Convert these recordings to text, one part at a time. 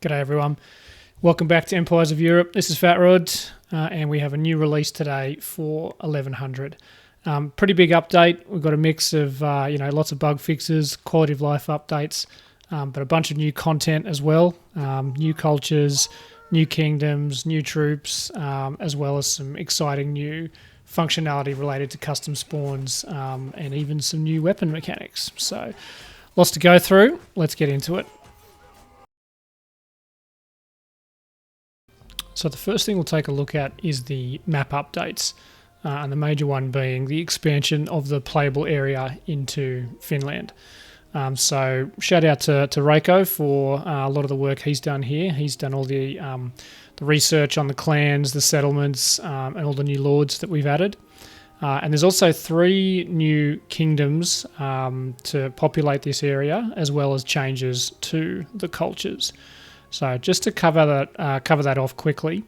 G'day everyone, welcome back to Empires of Europe. This is Fat Rod, and we have a new release today for 1100. Pretty big update. We've got a mix of lots of bug fixes, quality of life updates, but a bunch of new content as well, new cultures, new kingdoms, new troops, as well as some exciting new functionality related to custom spawns, and even some new weapon mechanics. So lots to go through. Let's get into it. So the first thing we'll take a look at is the map updates, and the major one being the expansion of the playable area into Finland. So shout out to Reiko for a lot of the work he's done here. He's done all the research on the clans, the settlements, and all the new lords that we've added. And there's also 3 new kingdoms to populate this area, as well as changes to the cultures. So just to cover that off quickly,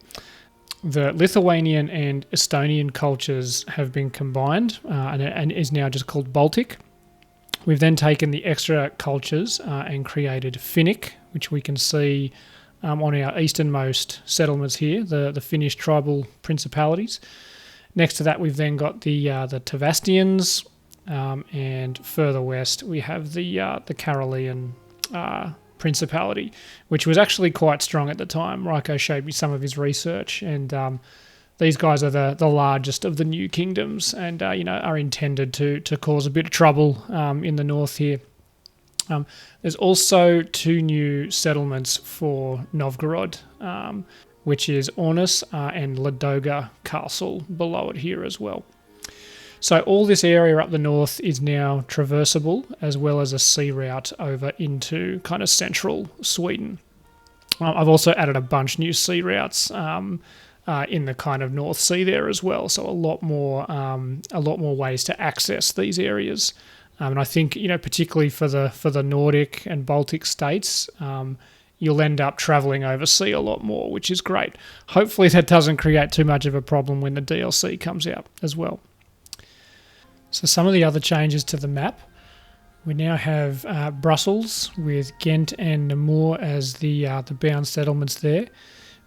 the Lithuanian and Estonian cultures have been combined and is now just called Baltic. We've then taken the extra cultures and created Finnic, which we can see on our easternmost settlements here, the Finnish tribal principalities. Next to that, we've then got the Tavastians, and further west we have the Karelian principality, which was actually quite strong at the time. Reiko showed me some of his research, and these guys are the largest of the new kingdoms, and are intended to cause a bit of trouble in the north here. There's also 2 new settlements for Novgorod, which is Ornus and Ladoga Castle below it here as well. So all this area up the north is now traversable, as well as a sea route over into kind of central Sweden. I've also added a bunch new sea routes in the kind of North Sea there as well. So a lot more ways to access these areas. And I think particularly for the Nordic and Baltic states, you'll end up traveling overseas a lot more, which is great. Hopefully that doesn't create too much of a problem when the DLC comes out as well. So some of the other changes to the map, we now have Brussels with Ghent and Namur as the bound settlements there.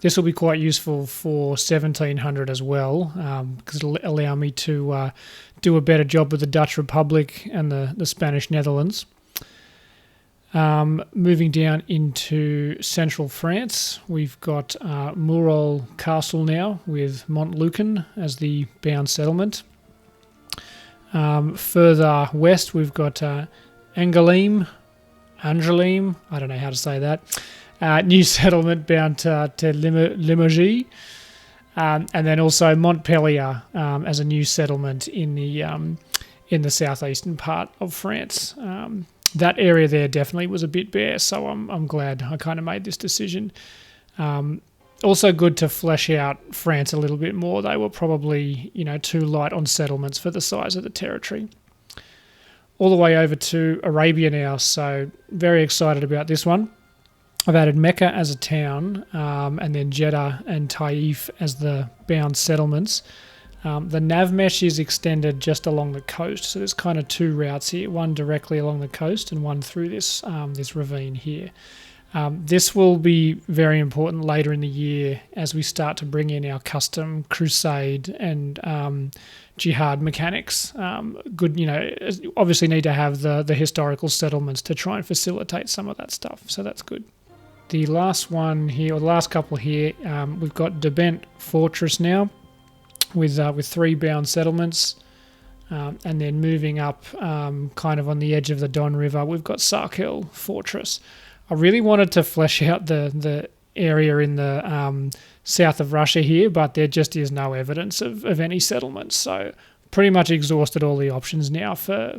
This will be quite useful for 1700 as well, because it'll allow me to do a better job with the Dutch Republic and the Spanish Netherlands. Moving down into central France, we've got Murol Castle now with Montlucan as the bound settlement. Further west, we've got Angoulême, I don't know how to say that, new settlement bound to Limoges, and then also Montpellier as a new settlement in the southeastern part of France. That area there definitely was a bit bare, so I'm glad I kind of made this decision. Also good to flesh out France a little bit more. They were probably, too light on settlements for the size of the territory. All the way over to Arabia now, so very excited about this one. I've added Mecca as a town, and then Jeddah and Taif as the bound settlements. The Navmesh is extended just along the coast, so there's kind of 2 routes here, one directly along the coast and one through this ravine here. This will be very important later in the year as we start to bring in our custom Crusade and Jihad mechanics. Obviously need to have the historical settlements to try and facilitate some of that stuff, so that's good. The last one here, or the last couple here, we've got Debent Fortress now with 3 bound settlements, and then moving up kind of on the edge of the Don River, we've got Sarkel Fortress. I really wanted to flesh out the area in the south of Russia here, but there just is no evidence of any settlements. So pretty much exhausted all the options now for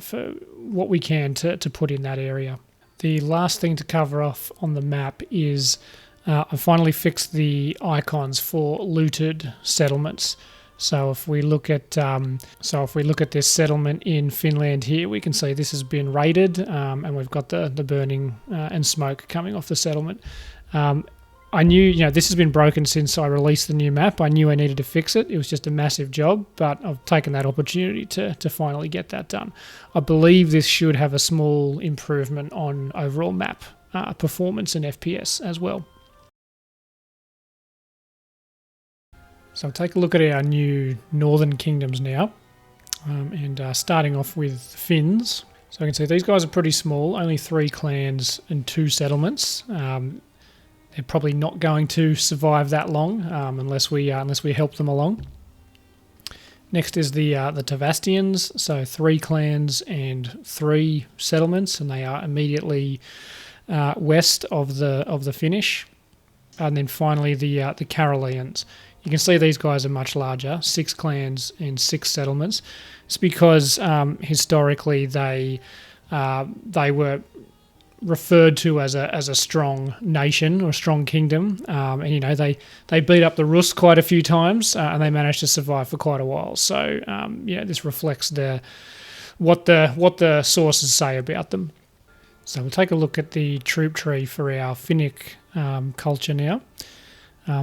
what we can to put in that area. The last thing to cover off on the map is I finally fixed the icons for looted settlements. So if we look at this settlement in Finland here, we can see this has been raided, and we've got the burning and smoke coming off the settlement. I knew, this has been broken since I released the new map. I knew I needed to fix it. It was just a massive job, but I've taken that opportunity to finally get that done. I believe this should have a small improvement on overall map performance and FPS as well. So we'll take a look at our new northern kingdoms now, and starting off with Finns. So you can see these guys are pretty small, only 3 clans and 2 settlements. They're probably not going to survive that long unless we help them along. Next is the Tavastians, so 3 clans and 3 settlements, and they are immediately west of the Finnish. And then finally the Caroleans. You can see these guys are much larger, 6 clans and 6 settlements. It's because historically they were referred to as a strong nation or a strong kingdom, and you know they beat up the Rus quite a few times, and they managed to survive for quite a while. So this reflects what the sources say about them. So we'll take a look at the troop tree for our Finnic culture now.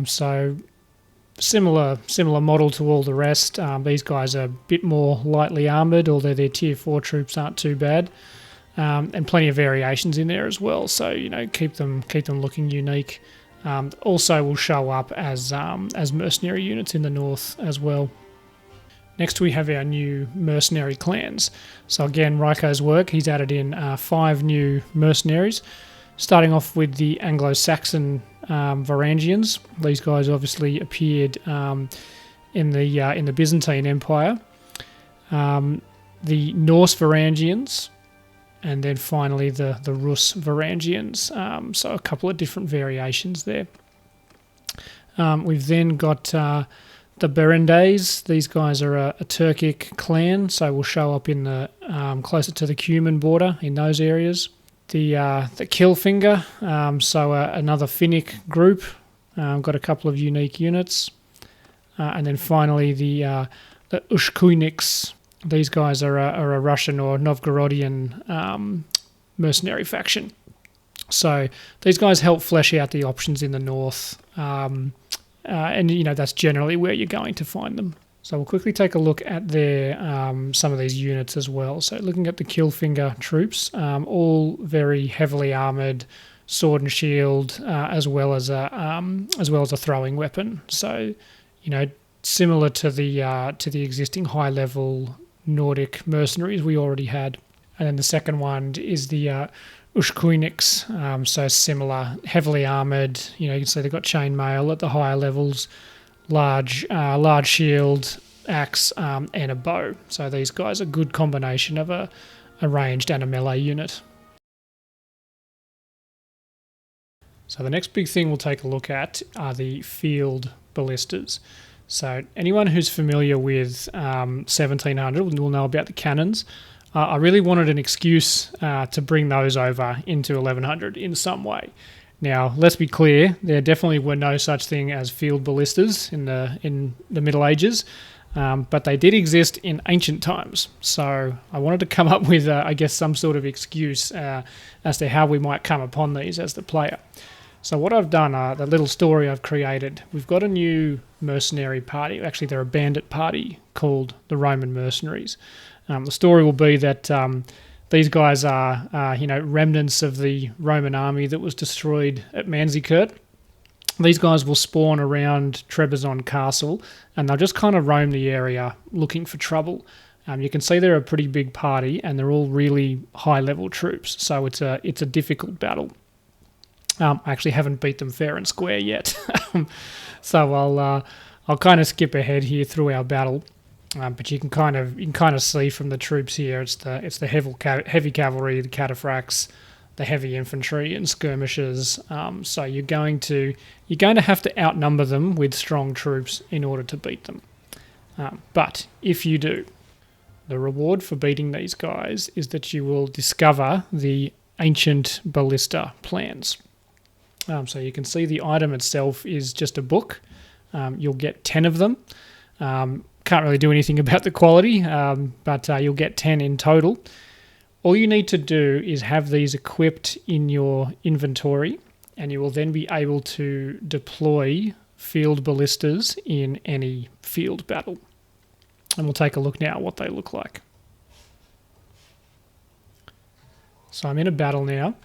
So similar model to all the rest. These guys are a bit more lightly armoured, although their tier 4 troops aren't too bad, and plenty of variations in there as well. So keep them looking unique. Also will show up as mercenary units in the north as well. Next we have our new mercenary clans. So again, Raiko's work, he's added in 5 new mercenaries. Starting off with the Anglo-Saxon Varangians. These guys obviously appeared in the Byzantine Empire. The Norse Varangians, and then finally the Rus Varangians. So a couple of different variations there. We've then got the Berendays. These guys are a Turkic clan, so will show up in the closer to the Cuman border in those areas. The Killfinger, so another Finnic group, got a couple of unique units, and then finally the Ushkuiniks. These guys are a Russian or Novgorodian mercenary faction. So these guys help flesh out the options in the north, and that's generally where you're going to find them. So we'll quickly take a look at their some of these units as well. So looking at the Killfinger troops, all very heavily armoured, sword and shield, as well as a throwing weapon. So similar to the existing high level Nordic mercenaries we already had. And then the second one is the Ushkuiniks, so similar, heavily armoured. You can see they've got chainmail at the higher levels. Large shield, axe, and a bow. So these guys are a good combination of a ranged and a melee unit. So the next big thing we'll take a look at are the field ballistas. So anyone who's familiar with 1700 will know about the cannons. I really wanted an excuse to bring those over into 1100 in some way. Now, let's be clear, there definitely were no such thing as field ballistas in the Middle Ages, but they did exist in ancient times. So I wanted to come up with, some sort of excuse as to how we might come upon these as the player. So what I've done, the little story I've created, we've got a new mercenary party. Actually, they're a bandit party called the Roman Mercenaries. The story will be that these guys are, remnants of the Roman army that was destroyed at Manzikert. These guys will spawn around Trebizond Castle, and they'll just kind of roam the area looking for trouble. You can see they're a pretty big party, and they're all really high-level troops, so it's a difficult battle. I actually haven't beat them fair and square yet, so I'll kind of skip ahead here through our battle. But you can kind of see from the troops here, it's the heavy cavalry, the cataphracts, the heavy infantry and skirmishers. So you're going to have to outnumber them with strong troops in order to beat them. But if you do, the reward for beating these guys is that you will discover the ancient ballista plans. So you can see the item itself is just a book. You'll get 10 of them. Can't really do anything about the quality, but you'll get 10 in total. All you need to do is have these equipped in your inventory, and you will then be able to deploy field ballistas in any field battle. And we'll take a look now at what they look like. So I'm in a battle now.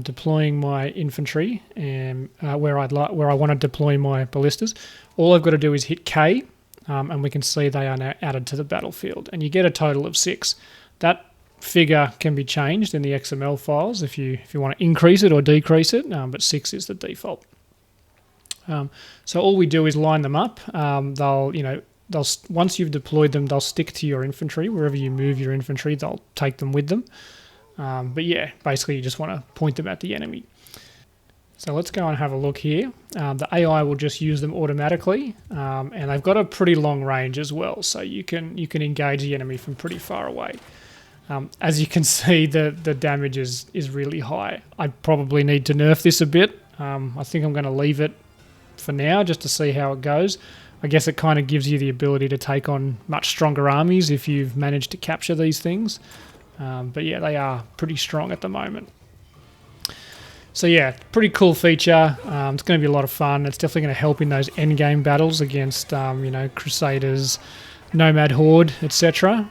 deploying my infantry, and where I want to deploy my ballistas. All I've got to do is hit K, and we can see they are now added to the battlefield, and you get a total of 6. That figure can be changed in the XML files if you want to increase it or decrease it, but 6 is the default. So all we do is line them up. They'll once you've deployed them, they'll stick to your infantry. Wherever you move your infantry, they'll take them with them. But yeah, basically you just want to point them at the enemy. So let's go and have a look here. The AI will just use them automatically, and they've got a pretty long range as well, so you can engage the enemy from pretty far away. As you can see, the damage is really high. I probably need to nerf this a bit. I think I'm going to leave it for now just to see how it goes. I guess it kind of gives you the ability to take on much stronger armies if you've managed to capture these things. But yeah, they are pretty strong at the moment. So yeah, pretty cool feature. It's going to be a lot of fun. It's definitely going to help in those endgame battles against, Crusaders, Nomad Horde, etc.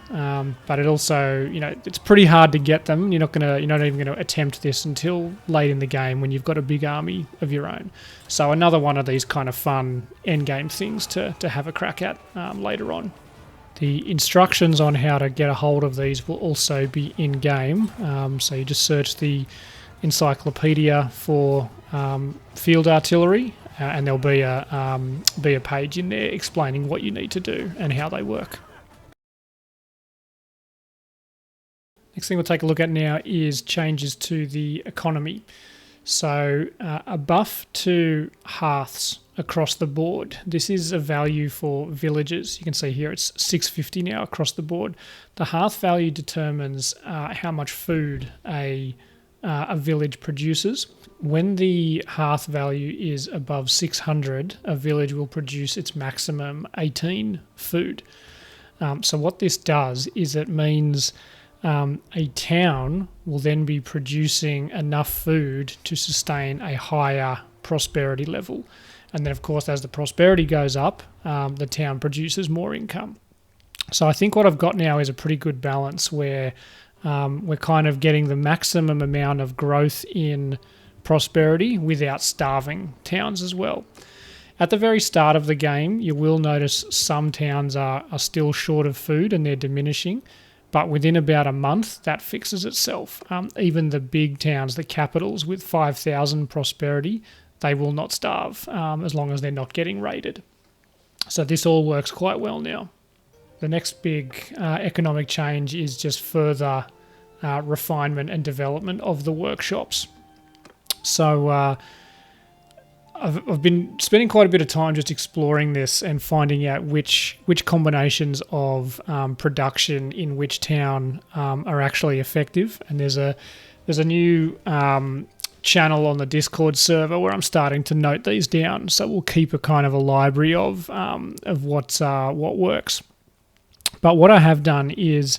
But it also, it's pretty hard to get them. You're not even going to attempt this until late in the game when you've got a big army of your own. So another one of these kind of fun endgame things to have a crack at later on. The instructions on how to get a hold of these will also be in-game. So you just search the encyclopedia for field artillery, and there'll be a page in there explaining what you need to do and how they work. Next thing we'll take a look at now is changes to the economy. So a buff to hearths across the board. This is a value for villages. You can see here it's 650 now across the board. The hearth value determines how much food a village produces. When the hearth value is above 600, a village will produce its maximum 18 food. So what this does is it means a town will then be producing enough food to sustain a higher prosperity level. And then, of course, as the prosperity goes up, the town produces more income. So I think what I've got now is a pretty good balance where we're kind of getting the maximum amount of growth in prosperity without starving towns as well. At the very start of the game, you will notice some towns are still short of food and they're diminishing, but within about a month, that fixes itself. Even the big towns, the capitals with 5,000 prosperity, they will not starve as long as they're not getting raided. So this all works quite well now. The next big economic change is just further refinement and development of the workshops. So I've been spending quite a bit of time just exploring this and finding out which combinations of production in which town are actually effective. And there's a new channel on the Discord server where I'm starting to note these down. So we'll keep a kind of a library of what works. But what I have done is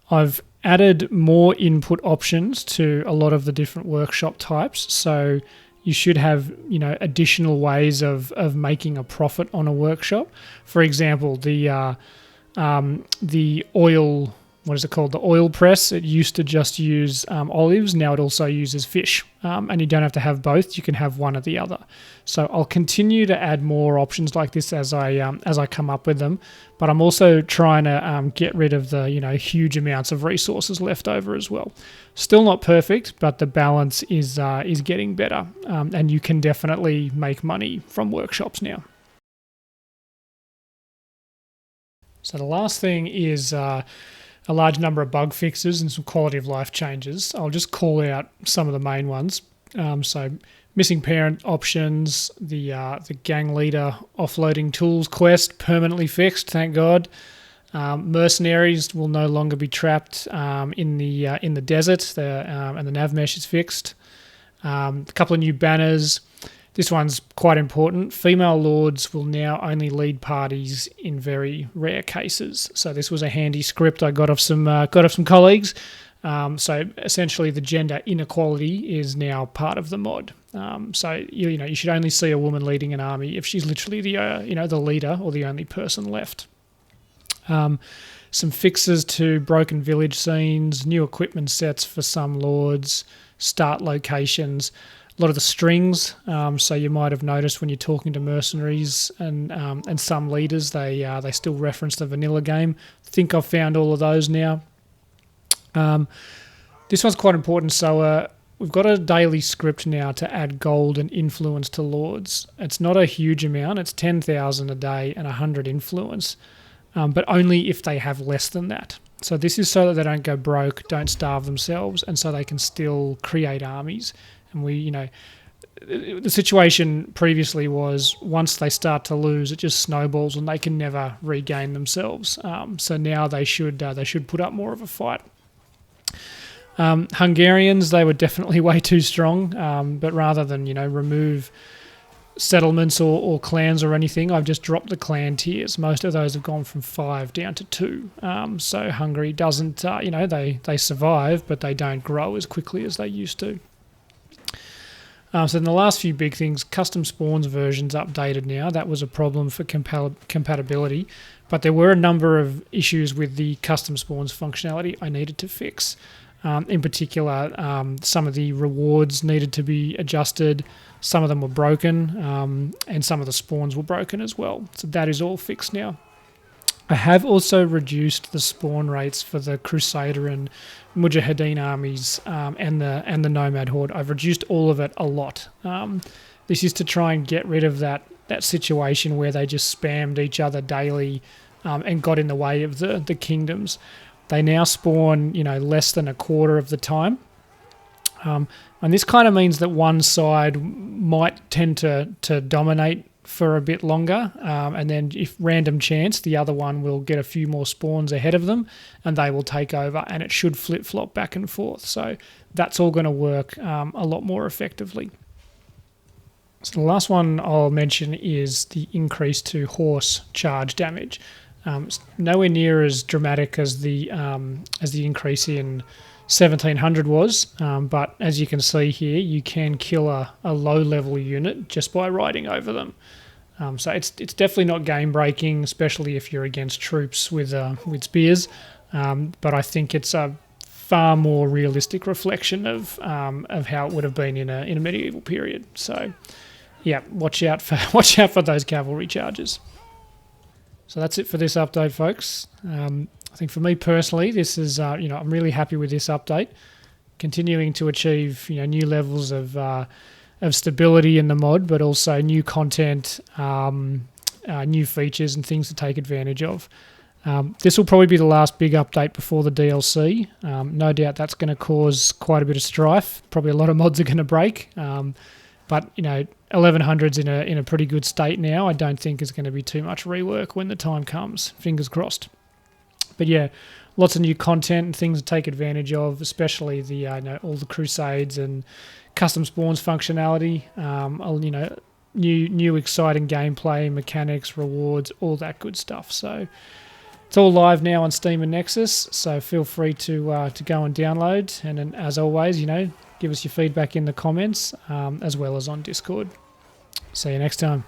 I've added more input options to a lot of the different workshop types. So you should have, additional ways of making a profit on a workshop. For example, the oil, what is it called? The oil press. It used to just use olives. Now it also uses fish, and you don't have to have both. You can have one or the other. So I'll continue to add more options like this as I come up with them. But I'm also trying to get rid of the huge amounts of resources left over as well. Still not perfect, but the balance is getting better, and you can definitely make money from workshops now. So the last thing is a large number of bug fixes and some quality of life changes. I'll just call out some of the main ones. So missing parent options, the gang leader offloading tools quest permanently fixed, thank God. Mercenaries will no longer be trapped in the desert, and the Navmesh is fixed. A couple of new banners. This one's quite important. Female lords will now only lead parties in very rare cases. So this was a handy script I got off some colleagues. So essentially, the gender inequality is now part of the mod. So you should only see a woman leading an army if she's literally the leader or the only person left. some fixes to broken village scenes, new equipment sets for some lords, start locations, a lot of the strings. So you might have noticed when you're talking to mercenaries and some leaders, they still reference the vanilla game. I think I've found all of those now. This one's quite important. So we've got a daily script now to add gold and influence to lords. It's not a huge amount. It's 10,000 a day and 100 influence, but only if they have less than that. So this is so that they don't go broke, don't starve themselves, and so they can still create armies. And the situation previously was once they start to lose, it just snowballs and they can never regain themselves. So now they should put up more of a fight. Hungarians, they were definitely way too strong, but rather than remove settlements or clans or anything, I've just dropped the clan tiers. Most of those have gone from 5 down to 2. So Hungary doesn't, they survive, but they don't grow as quickly as they used to. So in the last few big things, CustomSpawns version's updated now. That was a problem for compatibility, but there were a number of issues with the CustomSpawns functionality I needed to fix. In particular, some of the rewards needed to be adjusted. Some of them were broken, and some of the spawns were broken as well. So that is all fixed now. I have also reduced the spawn rates for the Crusader and Mujaheddin armies and the Nomad Horde. I've reduced all of it a lot. This is to try and get rid of that situation where they just spammed each other daily and got in the way of the kingdoms. They now spawn, less than a quarter of the time. And this kind of means that one side might tend to dominate for a bit longer, and then if random chance, the other one will get a few more spawns ahead of them and they will take over, and it should flip-flop back and forth. So that's all going to work a lot more effectively. So the last one I'll mention is the increase to horse charge damage. It's nowhere near as dramatic as the increase in 1700 was, but as you can see here, you can kill a low-level unit just by riding over them. So it's definitely not game-breaking, especially if you're against troops with spears. But I think it's a far more realistic reflection of how it would have been in a medieval period. So yeah, watch out for those cavalry charges. So that's it for this update, folks. I think for me personally, this is I'm really happy with this update, continuing to achieve new levels of stability in the mod, but also new content, new features and things to take advantage of. This will probably be the last big update before the DLC. No doubt that's going to cause quite a bit of strife. Probably a lot of mods are going to break. But 1100's in a pretty good state now. I don't think there's going to be too much rework when the time comes. Fingers crossed. But yeah, lots of new content and things to take advantage of, especially the all the Crusades and CustomSpawns functionality. New exciting gameplay, mechanics, rewards, all that good stuff. So it's all live now on Steam and Nexus. So feel free to go and download. And then, as always, give us your feedback in the comments, as well as on Discord. See you next time.